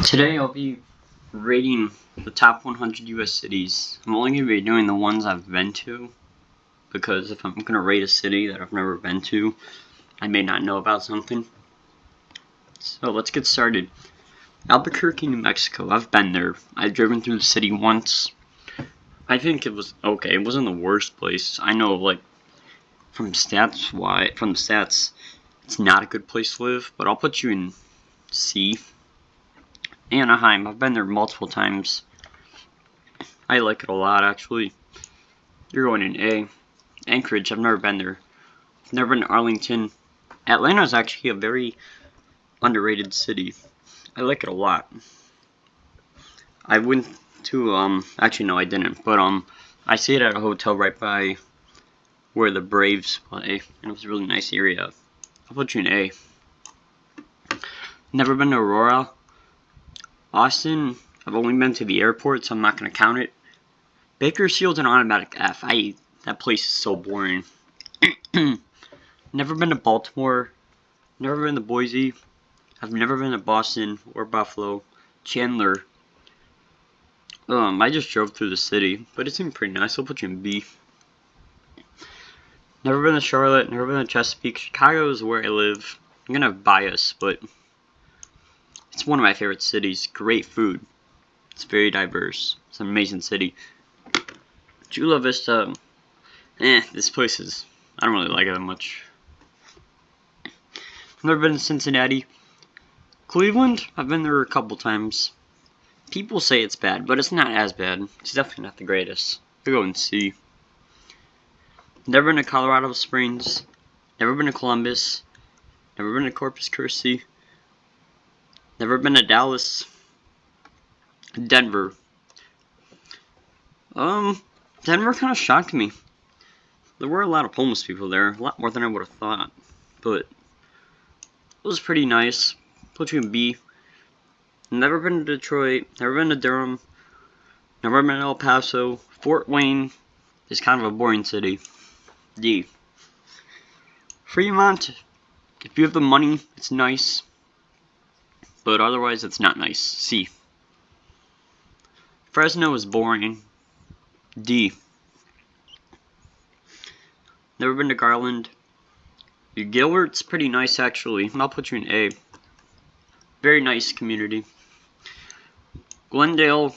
Today I'll be rating the top 100 US cities. I'm only going to be doing the ones I've been to, because if I'm going to rate a city that I've never been to, I may not know about something. So let's get started. Albuquerque, New Mexico. I've been there. I've driven through the city once. I think it was okay. It wasn't the worst place. I know, like, from the stats, it's not a good place to live, but I'll put you in C. Anaheim, I've been there multiple times. I like it a lot, actually. You're going in A. Anchorage, I've never been there. I've never been to Arlington. Atlanta is actually a very underrated city. I like it a lot. I went to, actually no I didn't, but I stayed at a hotel right by where the Braves play, and it was a really nice area. I'll put you in A. Never been to Aurora. Austin, I've only been to the airport, so I'm not going to count it. Bakersfield's an automatic F. That place is so boring. Never been to Baltimore. Never been to Boise. I've never been to Boston or Buffalo. Chandler. I just drove through the city, but it seemed pretty nice. I'll put you in B. Never been to Charlotte. Never been to Chesapeake. Chicago is where I live. I'm going to have bias, but it's one of my favorite cities. Great food. It's very diverse. It's an amazing city. Chula Vista. This place is, I don't really like it that much. I've never been to Cincinnati. Cleveland, I've been there a couple times. People say it's bad, but it's not as bad. It's definitely not the greatest. I'll go and see. Never been to Colorado Springs. Never been to Columbus. Never been to Corpus Christi. Never been to Dallas. Denver. Denver kind of shocked me. There were a lot of homeless people there, a lot more than I would have thought. But it was pretty nice. Put you in B. Never been to Detroit. Never been to Durham. Never been to El Paso. Fort Wayne is kind of a boring city. D. Fremont. If you have the money, it's nice. But otherwise, it's not nice. C. Fresno is boring. D. Never been to Garland. Gilbert's pretty nice, actually. I'll put you in A. Very nice community. Glendale,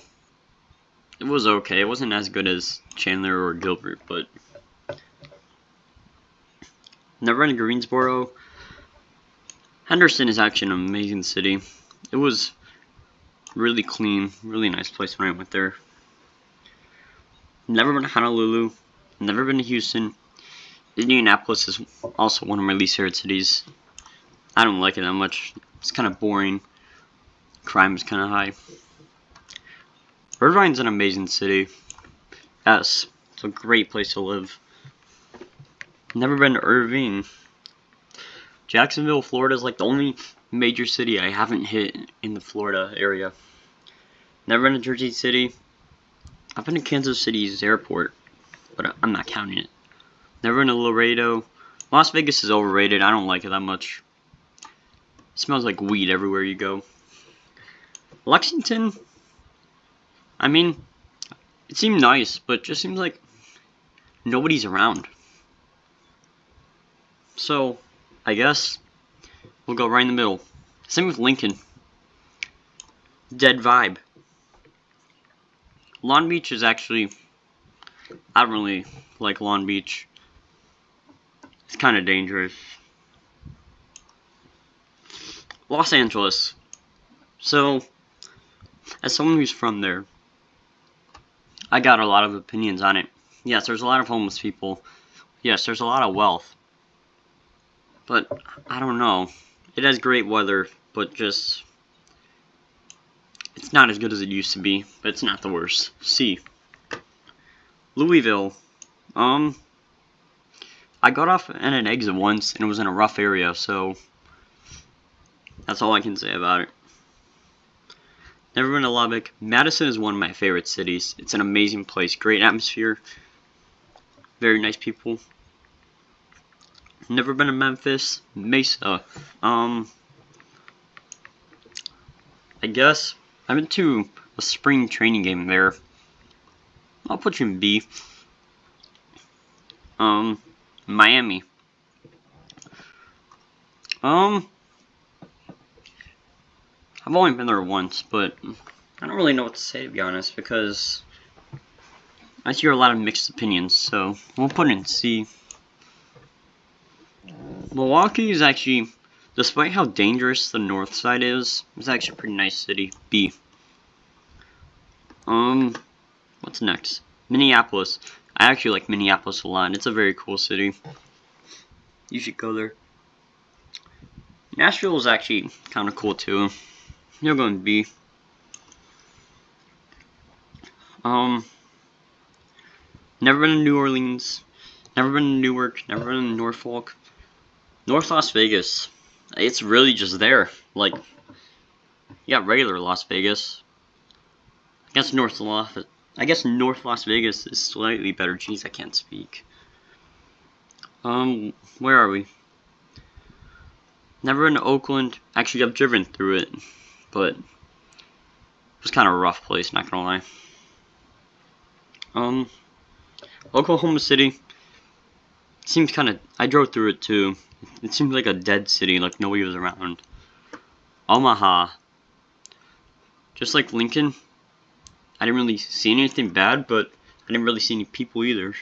it was okay. It wasn't as good as Chandler or Gilbert, but never been to Greensboro. Henderson is actually an amazing city. It was really clean, really nice place when I went there. Never been to Honolulu. Never been to Houston. Indianapolis is also one of my least favorite cities. I don't like it that much. It's kind of boring. Crime is kind of high. Irvine's an amazing city. S. It's a great place to live. Never been to Irvine. Jacksonville, Florida is like the only major city I haven't hit in the Florida area. Never been to Jersey City. I've been to Kansas City's airport, but I'm not counting it. Never been to Laredo. Las Vegas is overrated. I don't like it that much. It smells like weed everywhere you go. Lexington, I mean, it seemed nice, but it just seems like nobody's around. So, I guess we'll go right in the middle. Same with Lincoln. Dead vibe. Long Beach is actually, I don't really like Long Beach. It's kind of dangerous. Los Angeles. So, as someone who's from there, I got a lot of opinions on it. Yes, there's a lot of homeless people. Yes, there's a lot of wealth. But, I don't know. It has great weather, but just, it's not as good as it used to be, but it's not the worst. C. Louisville. I got off at an exit once, and it was in a rough area, so that's all I can say about it. Never been to Lubbock. Madison is one of my favorite cities. It's an amazing place. Great atmosphere. Very nice people. Never been to Memphis. Mesa. I guess I've been to a spring training game there. I'll put you in B. Miami. I've only been there once, but I don't really know what to say, to be honest, because I hear a lot of mixed opinions, so we'll put it in C. Milwaukee is actually, despite how dangerous the north side is, it's actually a pretty nice city. B. What's next? Minneapolis. I actually like Minneapolis a lot. It's a very cool city. You should go there. Nashville is actually kind of cool too. You're going to B. Never been to New Orleans. Never been to Newark. Never been to Norfolk. North Las Vegas. It's really just there. Like, you got regular Las Vegas. I guess North Las Vegas is slightly better. Jeez, I can't speak. Where are we? Never been to Oakland. Actually, I've driven through it, but it was kind of a rough place, not gonna lie. Oklahoma City seems kind of. I drove through it too. It seemed like a dead city, like nobody was around. Omaha, just like Lincoln. I didn't really see anything bad, but I didn't really see any people either.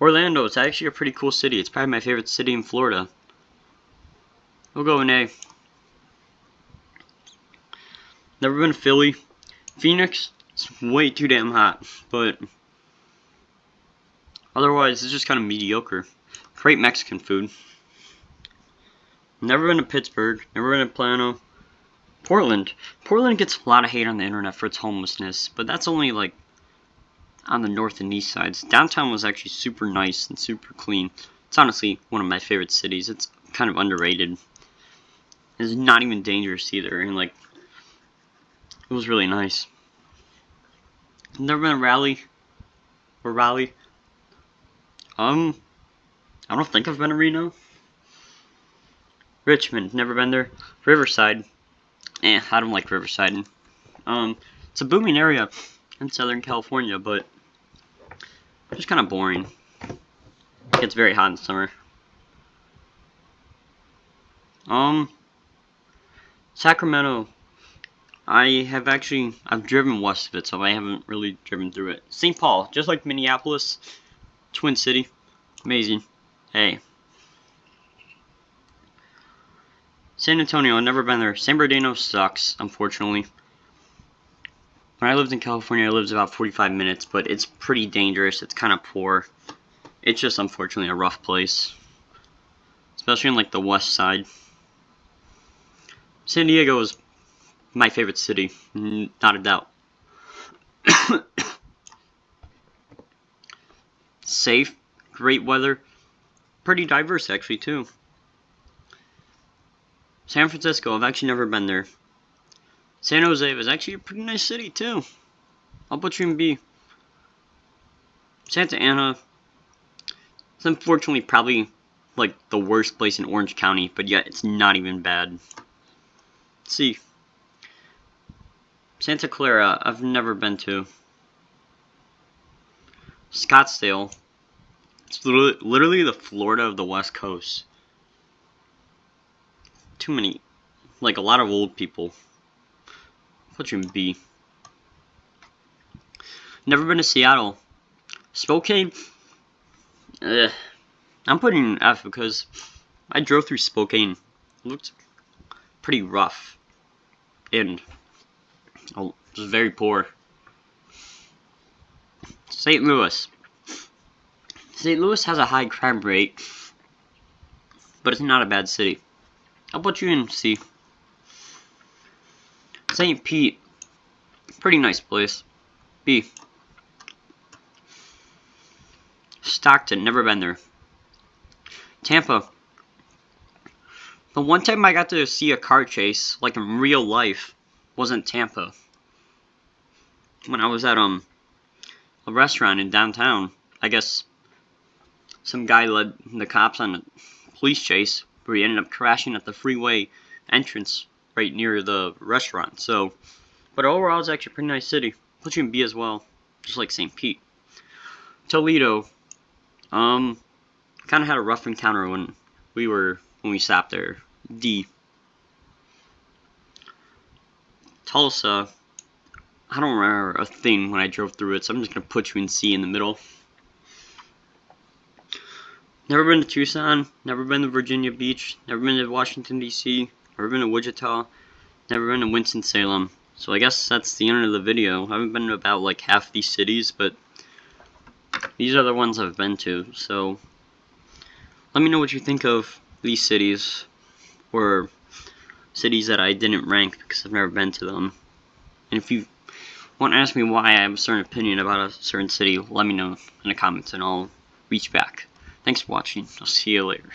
Orlando, it's actually a pretty cool city. It's probably my favorite city in Florida. We'll go in A. Never been to Philly. Phoenix, it's way too damn hot, but otherwise it's just kind of mediocre. Great Mexican food. Never been to Pittsburgh. Never been to Plano. Portland. Portland gets a lot of hate on the internet for its homelessness, but that's only like on the north and east sides. Downtown was actually super nice and super clean. It's honestly one of my favorite cities. It's kind of underrated. It's not even dangerous either, and like it was really nice. Never been to Raleigh. I don't think I've been to Reno. Richmond, never been there. Riverside. I don't like Riverside. It's a booming area in Southern California, but it's kind of boring. It gets very hot in summer. Sacramento. I've driven west of it, so I haven't really driven through it. St. Paul, just like Minneapolis, Twin City, amazing. Hey. San Antonio, I've never been there. San Bernardino sucks, unfortunately. When I lived in California, I lived about 45 minutes, but it's pretty dangerous. It's kind of poor. It's just, unfortunately, a rough place. Especially in, like, the west side. San Diego is my favorite city, not a doubt. Safe, great weather, pretty diverse, actually, too. San Francisco, I've actually never been there. San Jose was actually a pretty nice city, too. I'll put you in B. Santa Ana, it's unfortunately probably like the worst place in Orange County, but yet it's not even bad. C. Santa Clara, I've never been to. Scottsdale, it's literally the Florida of the West Coast. Too many, like a lot of old people. Put you in B. Never been to Seattle. Spokane, I'm putting in F because I drove through Spokane. It looked pretty rough and it was very poor. St. Louis. St. Louis has a high crime rate, but it's not a bad city. I'll put you in C. St. Pete, pretty nice place. B. Stockton, never been there. Tampa. The one time I got to see a car chase, like in real life, was in Tampa. When I was at a restaurant in downtown. I guess some guy led the cops on a police chase where he ended up crashing at the freeway entrance right near the restaurant. So, but overall, it's actually a pretty nice city. Put you in B as well, just like St. Pete. Toledo, kind of had a rough encounter when we stopped there. D. Tulsa, I don't remember a thing when I drove through it, so I'm just gonna put you in C in the middle. Never been to Tucson, never been to Virginia Beach, never been to Washington D.C., never been to Wichita, never been to Winston-Salem. So I guess that's the end of the video. I haven't been to about like half these cities, but these are the ones I've been to. So let me know what you think of these cities, or cities that I didn't rank because I've never been to them. And if you want to ask me why I have a certain opinion about a certain city, let me know in the comments and I'll reach back. Thanks for watching. I'll see you later.